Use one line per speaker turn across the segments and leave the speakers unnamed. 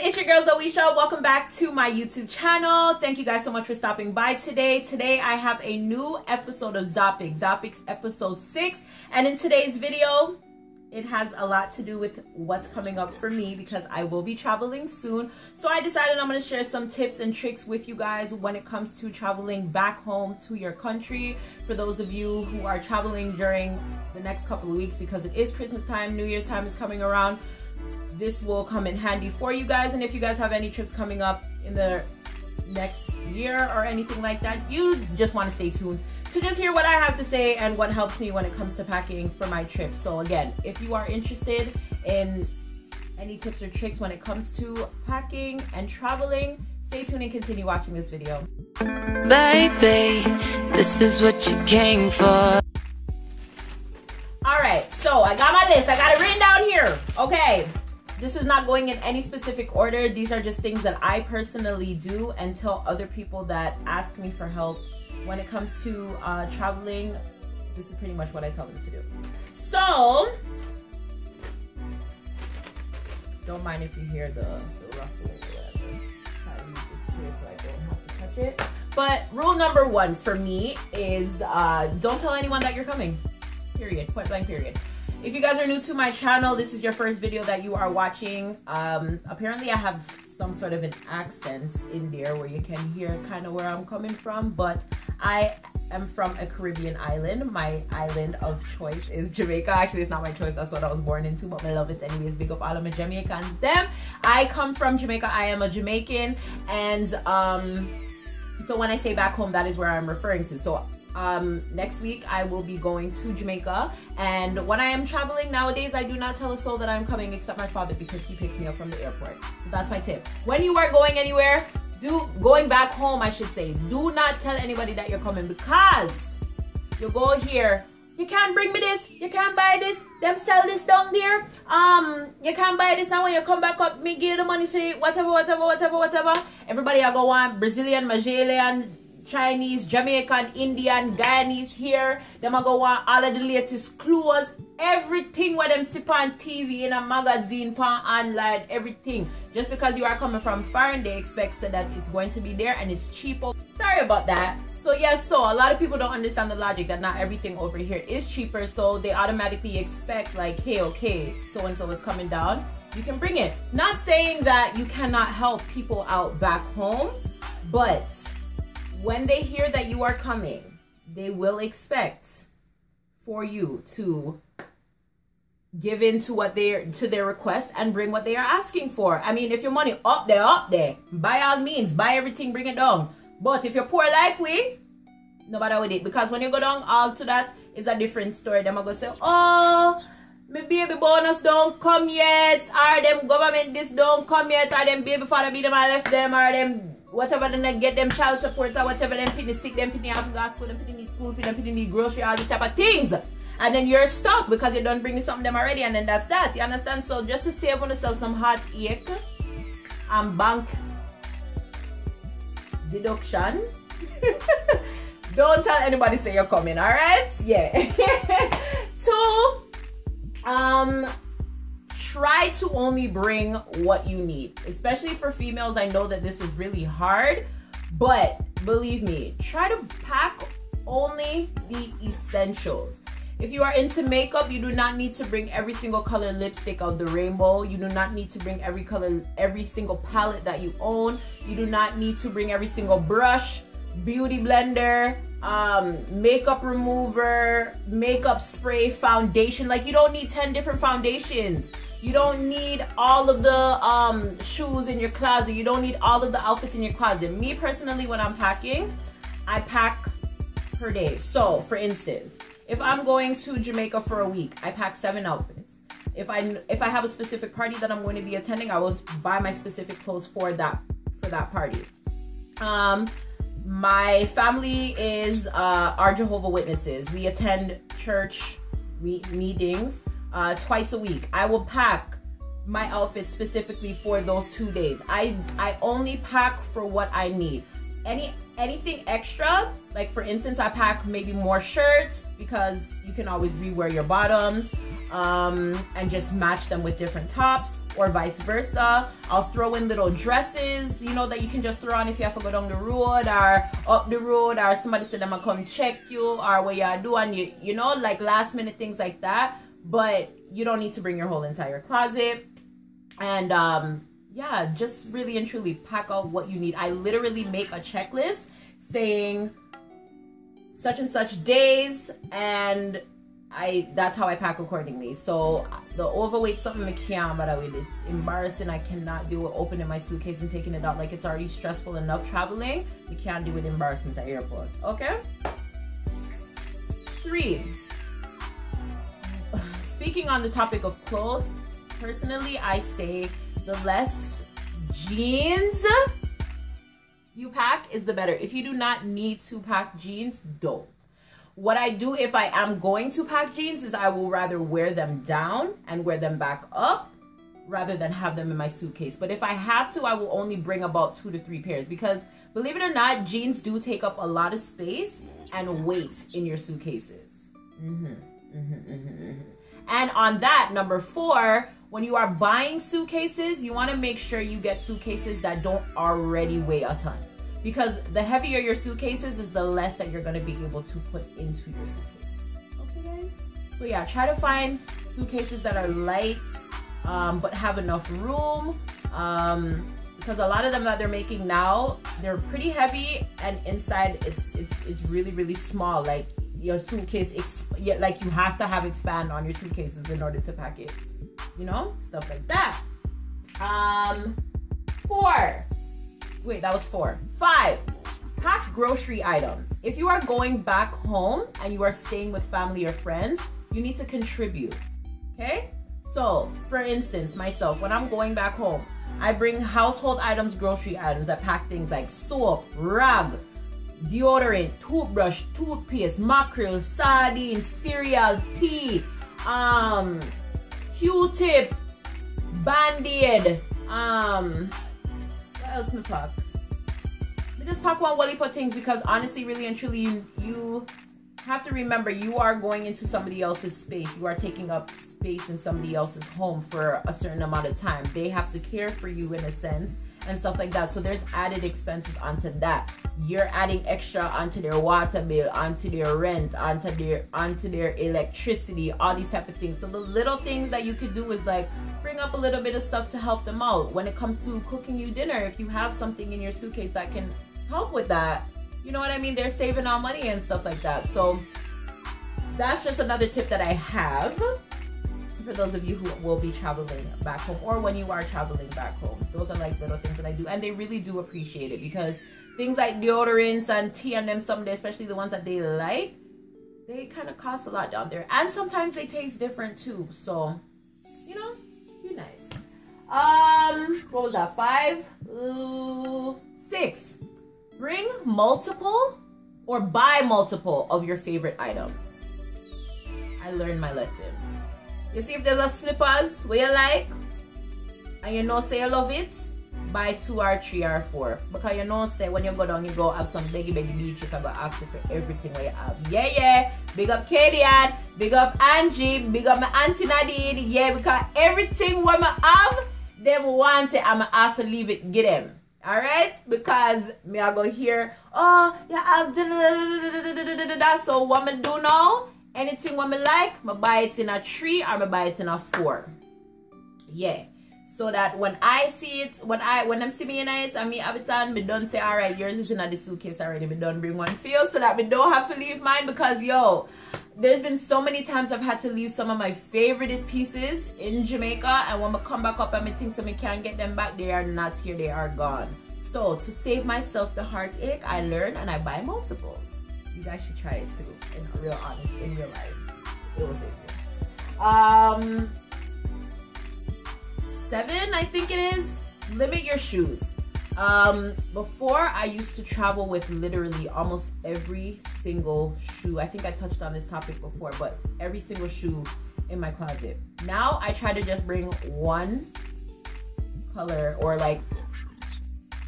it's your girl Zoe Show. Welcome back to my YouTube channel. Thank you guys so much for stopping by today. Today I have a new episode of ZOPICS episode 6, and in today's video it has a lot to do with what's coming up for me because I will be traveling soon. So I decided I'm going to share some tips and tricks with you guys when it comes to traveling back home to your country. For those of you who are traveling during the next couple of weeks, because it is Christmas time, New Year's time is coming around, this will come in handy for you guys. And if you guys have any trips coming up in the next year or anything like that, you just want to stay tuned to just hear what I have to say and what helps me when it comes to packing for my trips. So again, if you are interested in any tips or tricks when it comes to packing and traveling, stay tuned and continue watching this video.
Baby, this is what you came for.
Alright, so I got my list. I got it written down here. Okay, this is not going in any specific order. These are just things that I personally do and tell other people that ask me for help. When it comes to traveling, this is pretty much what I tell them to do. So, don't mind if you hear the ruffle or whatever. Try to use this here so I don't have to touch it. But rule number 1 for me is don't tell anyone that you're coming. Period. Point blank period. If you guys are new to my channel, this is your first video that you are watching. Apparently I have some sort of an accent in there where you can hear kind of where I'm coming from, but I am from a Caribbean island. My island of choice is Jamaica. Actually, it's not my choice, that's what I was born into, but I love it anyways. Big up all of my Jamaicans. Them. I come from Jamaica. I am a Jamaican, and so when I say back home, that is where I'm referring to. So next week I will be going to Jamaica, and when I am traveling nowadays, I do not tell a soul that I'm coming except my father, because he picks me up from the airport. So that's my tip. When you are going anywhere, going back home I should say, do not tell anybody that you're coming, because you go here, you can't bring me this, you can't buy this, them sell this down there, you can't buy this, and when you come back up, me give you the money for it, whatever. Everybody I go on Brazilian, Nigerian, Chinese, Jamaican, Indian, Guyanese here. Them a go want all of the latest clothes, everything what them sip on TV, in a magazine, pan online, everything. Just because you are coming from foreign, they expect so that it's going to be there and it's cheaper. Sorry about that. So yes, so a lot of people don't understand the logic that not everything over here is cheaper, so they automatically expect like, hey, okay, so and so is coming down, you can bring it. Not saying that you cannot help people out back home, but when they hear that you are coming, they will expect for you to give in to their request and bring what they are asking for. I mean, if your money up there, by all means, buy everything, bring it down. But if you're poor like we, no matter with it, because when you go down all to that is a different story. Them are gonna say, oh, my baby bonus don't come yet, or them government this don't come yet, or them baby father be them I left them, or them whatever, then they get them child support or whatever, them pity sick, them pity after that school, them pity need school fee, them pity need grocery, all these type of things. And then you're stuck because you don't bring me something them already, and then that's that. You understand? So just to save on yourself some heartache and bank deduction, don't tell anybody say you're coming, alright? Yeah. 2, try to only bring what you need, especially for females. I know that this is really hard, but believe me, try to pack only the essentials. If you are into makeup, you do not need to bring every single color lipstick of the rainbow. You do not need to bring every single palette that you own. You do not need to bring every single brush, beauty blender, makeup remover, makeup spray, foundation. Like, you don't need 10 different foundations. You don't need all of the shoes in your closet. You don't need all of the outfits in your closet. Me personally, when I'm packing, I pack per day. So for instance, if I'm going to Jamaica for a week, I pack 7 outfits. If I have a specific party that I'm going to be attending, I will buy my specific clothes for that party. My family is our Jehovah's Witnesses. We attend church meetings twice a week. I will pack my outfit specifically for those 2 days. I only pack for what I need. Anything extra, like for instance, I pack maybe more shirts because you can always rewear your bottoms and just match them with different tops. or vice versa. I'll throw in little dresses, you know, that you can just throw on if you have to go down the road or up the road, or somebody said I'm gonna come check you, or what you do, and you know, like last minute things like that. But you don't need to bring your whole entire closet. And yeah, just really and truly pack out what you need. I literally make a checklist saying such and such days, and that's how I pack accordingly. So the overweight something I can't bother with. It's embarrassing. I cannot do it opening my suitcase and taking it out. Like, it's already stressful enough traveling. You can't do it embarrassment at airport. Okay? 3. Speaking on the topic of clothes, personally, I say the less jeans you pack is the better. If you do not need to pack jeans, don't. What I do if I am going to pack jeans is I will rather wear them down and wear them back up rather than have them in my suitcase. But if I have to, I will only bring about 2 to 3 pairs, because believe it or not, jeans do take up a lot of space and weight in your suitcases. And on that, number 4, when you are buying suitcases, you want to make sure you get suitcases that don't already weigh a ton. Because the heavier your suitcases is the less that you're going to be able to put into your suitcase. Okay, guys? So yeah, try to find suitcases that are light, but have enough room. Because a lot of them that they're making now, they're pretty heavy, and inside it's really, really small. Like, your suitcase, like you have to have expand on your suitcases in order to pack it. You know, stuff like that. 4. Wait, that was 4. 5. Pack grocery items. If you are going back home and you are staying with family or friends, you need to contribute. Okay? So, for instance, myself, when I'm going back home, I bring household items, grocery items. I pack things like soap, rag, deodorant, toothbrush, toothpaste, mackerel, sardines, cereal, tea, Q-tip, Band-Aid, what else me pack? I just pack one wally for things, because honestly, really and truly, you have to remember, you are going into somebody else's space. You are taking up space in somebody else's home for a certain amount of time. They have to care for you in a sense and stuff like that. So there's added expenses onto that. You're adding extra onto their water bill, onto their rent, onto their electricity, all these type of things. So the little things that you could do is like bring up a little bit of stuff to help them out. When it comes to cooking you dinner, if you have something in your suitcase that can help with that, you know what I mean? They're saving on money and stuff like that. So that's just another tip that I have for those of you who will be traveling back home, or when you are traveling back home. Those are like little things that I do, and they really do appreciate it, because things like deodorants and tea and them someday, especially the ones that they like, they kind of cost a lot down there, and sometimes they taste different too. So, you know, be nice. What was that? 5, 6. Bring multiple or buy multiple of your favorite items. I learned my lesson. You see, if there's a slippers where you like, and you know say you love it, buy 2 or 3 or 4. Because you know say when you go down, you go have some beggy beaches, I'm going to ask you for everything where you have. Yeah, yeah. Big up Kadian, big up Angie, big up my Auntie Nadine. Yeah, because everything what I have, them want it, I'm going to have to leave it, get them. Alright? Because me I go here, oh, you have da. So what I do now, anything what I like, I buy it in a 3 or I buy it in a 4. Yeah. So that when I see it, when them see me in it and me have it on, me don't say, alright, yours is in the suitcase already. Me don't bring one for you, so that me don't have to leave mine, because yo, there's been so many times I've had to leave some of my favoriteest pieces in Jamaica, and when I come back up and I think so me can't get them back, they are not here, they are gone. So to save myself the heartache, I learn and I buy multiples. You guys should try it too, in real honest, in real life. It will save you. 7, I think it is. Limit your shoes. Before, I used to travel with literally almost every single shoe. I think I touched on this topic before, but every single shoe in my closet. Now I try to just bring one color, or like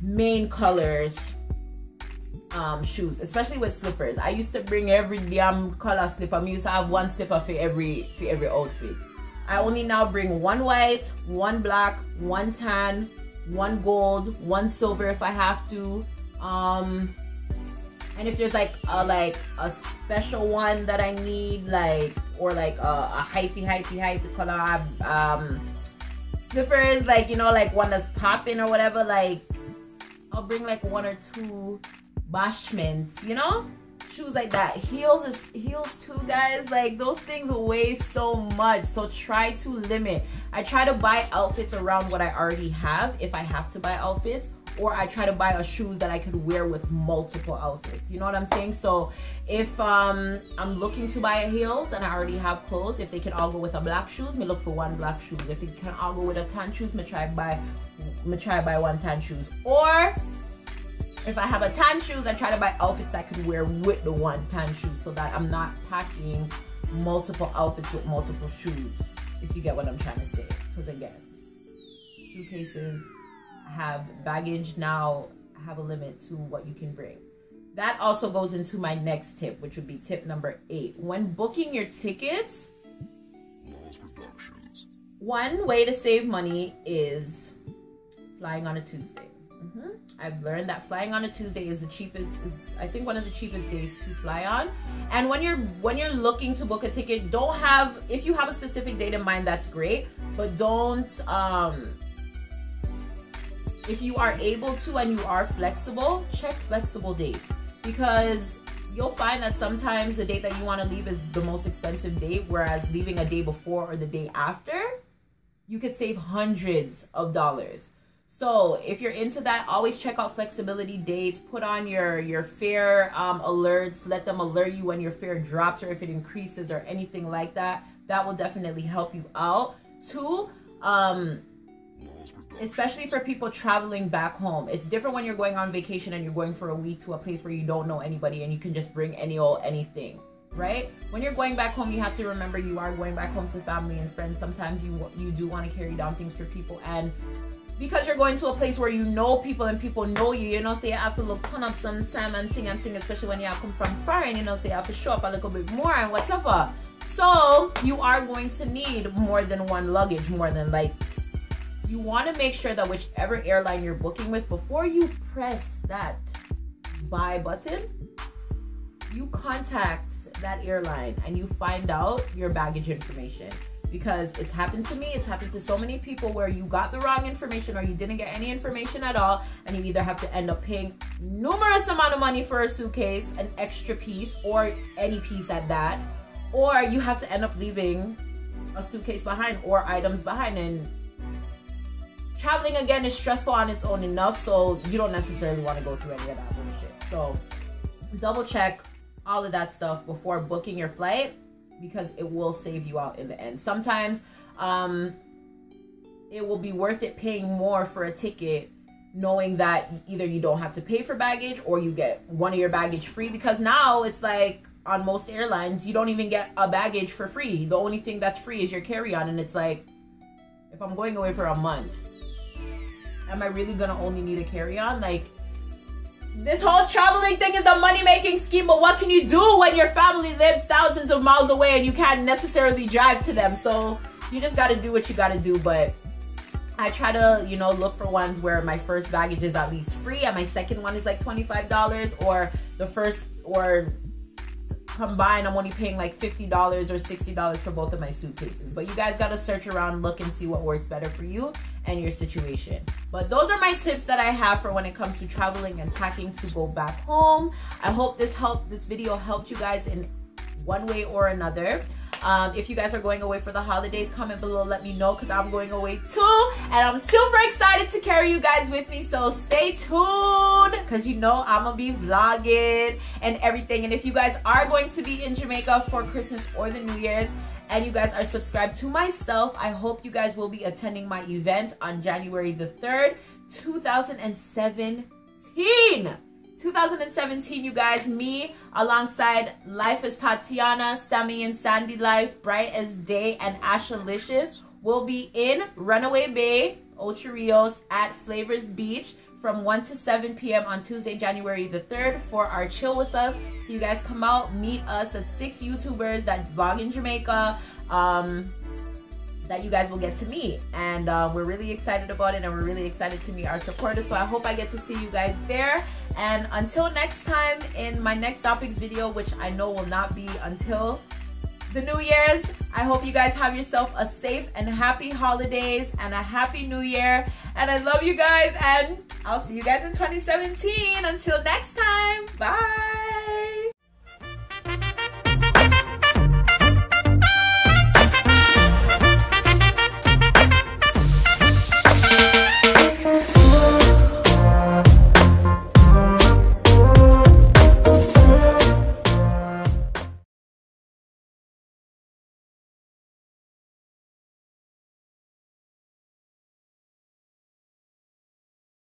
main colors shoes, especially with slippers. I used to bring every damn color slipper. I used to have one slipper for every outfit. I only now bring 1 white, 1 black, 1 tan, 1 gold, 1 silver if I have to. And if there's like a special one that I need, like, or like a hypey color, slippers, like, you know, like one that's popping or whatever, like I'll bring like 1 or 2 Bashments, you know, shoes like that. Heels too, guys. Like, those things weigh so much, so try to limit. I try to buy outfits around what I already have if I have to buy outfits, or I try to buy a shoes that I could wear with multiple outfits. You know what I'm saying? So if I'm looking to buy a heels and I already have clothes, if they can all go with a black shoes, me look for 1 black shoes. If they can all go with a tan shoes, me try buy 1 tan shoes. Or if I have a tan shoes, I try to buy outfits I could wear with the 1 tan shoes, so that I'm not packing multiple outfits with multiple shoes, if you get what I'm trying to say. Because again, suitcases have baggage now, have a limit to what you can bring. That also goes into my next tip, which would be tip number 8. When booking your tickets, one way to save money is flying on a Tuesday. I've learned that flying on a Tuesday is the cheapest, I think one of the cheapest days to fly on. And when you're looking to book a ticket, if you have a specific date in mind, that's great, but don't, if you are able to and you are flexible, check flexible dates, because you'll find that sometimes the date that you want to leave is the most expensive date, whereas leaving a day before or the day after, you could save hundreds of dollars. So if you're into that, always check out flexibility dates. Put on your fare alerts. Let them alert you when your fare drops or if it increases or anything like that. That will definitely help you out. 2, especially for people traveling back home. It's different when you're going on vacation and you're going for a week to a place where you don't know anybody and you can just bring anything, right? When you're going back home, you have to remember you are going back home to family and friends. Sometimes you do want to carry down things for people, and because you're going to a place where you know people and people know you, you know, so you have to look turn up some time and thing, especially when you have come from foreign, you know, so you have to show up a little bit more and whatever. So you are going to need more than 1 luggage, more than, like, you want to make sure that whichever airline you're booking with, before you press that buy button, you contact that airline and you find out your baggage information. Because it's happened to me, it's happened to so many people where you got the wrong information or you didn't get any information at all, and you either have to end up paying numerous amount of money for a suitcase, an extra piece, or any piece at that, or you have to end up leaving a suitcase behind or items behind. And traveling, again, is stressful on its own enough, so you don't necessarily want to go through any of that bullshit. So double check all of that stuff before booking your flight, because it will save you out in the end. Sometimes it will be worth it paying more for a ticket, knowing that either you don't have to pay for baggage or you get one of your baggage free, because now it's like on most airlines you don't even get a baggage for free. The only thing that's free is your carry-on, and it's like, if I'm going away for a month, am I really gonna only need a carry-on? Like, this whole traveling thing is a money-making scheme, but what can you do when your family lives thousands of miles away and you can't necessarily drive to them? So you just got to do what you got to do. But I try to, you know, look for ones where my first baggage is at least free and my second one is like $25, or the first, or combined I'm only paying like $50 or $60 for both of my suitcases. But you guys got to search around, look and see what works better for you and your situation. But those are my tips that I have for when it comes to traveling and packing to go back home. I hope this video helped you guys in one way or another. If you guys are going away for the holidays, comment below, let me know, because I'm going away too, and I'm super excited to carry you guys with me. So stay tuned, because you know I'm gonna be vlogging and everything. And if you guys are going to be in Jamaica for Christmas or the New Year's, and you guys are subscribed to myself, I hope you guys will be attending my event on January the 3rd, 2017. 2017, you guys. Me alongside Life as Tatiana, Sammy and Sandy Life, Bright as Day, and Ashalicious will be in Runaway Bay, Ocho Rios at Flavors Beach from 1 to 7 p.m. on Tuesday, January the 3rd for our Chill With Us. So you guys come out, meet us. That's 6 YouTubers that vlog in Jamaica. that you guys will get to meet, and we're really excited about it, and we're really excited to meet our supporters. So I hope I get to see you guys there. And until next time, in my next ZOPICS video, which I know will not be until the New Year's, I hope you guys have yourself a safe and happy holidays and a happy New Year. And I love you guys, and I'll see you guys in 2017. Until next time, bye.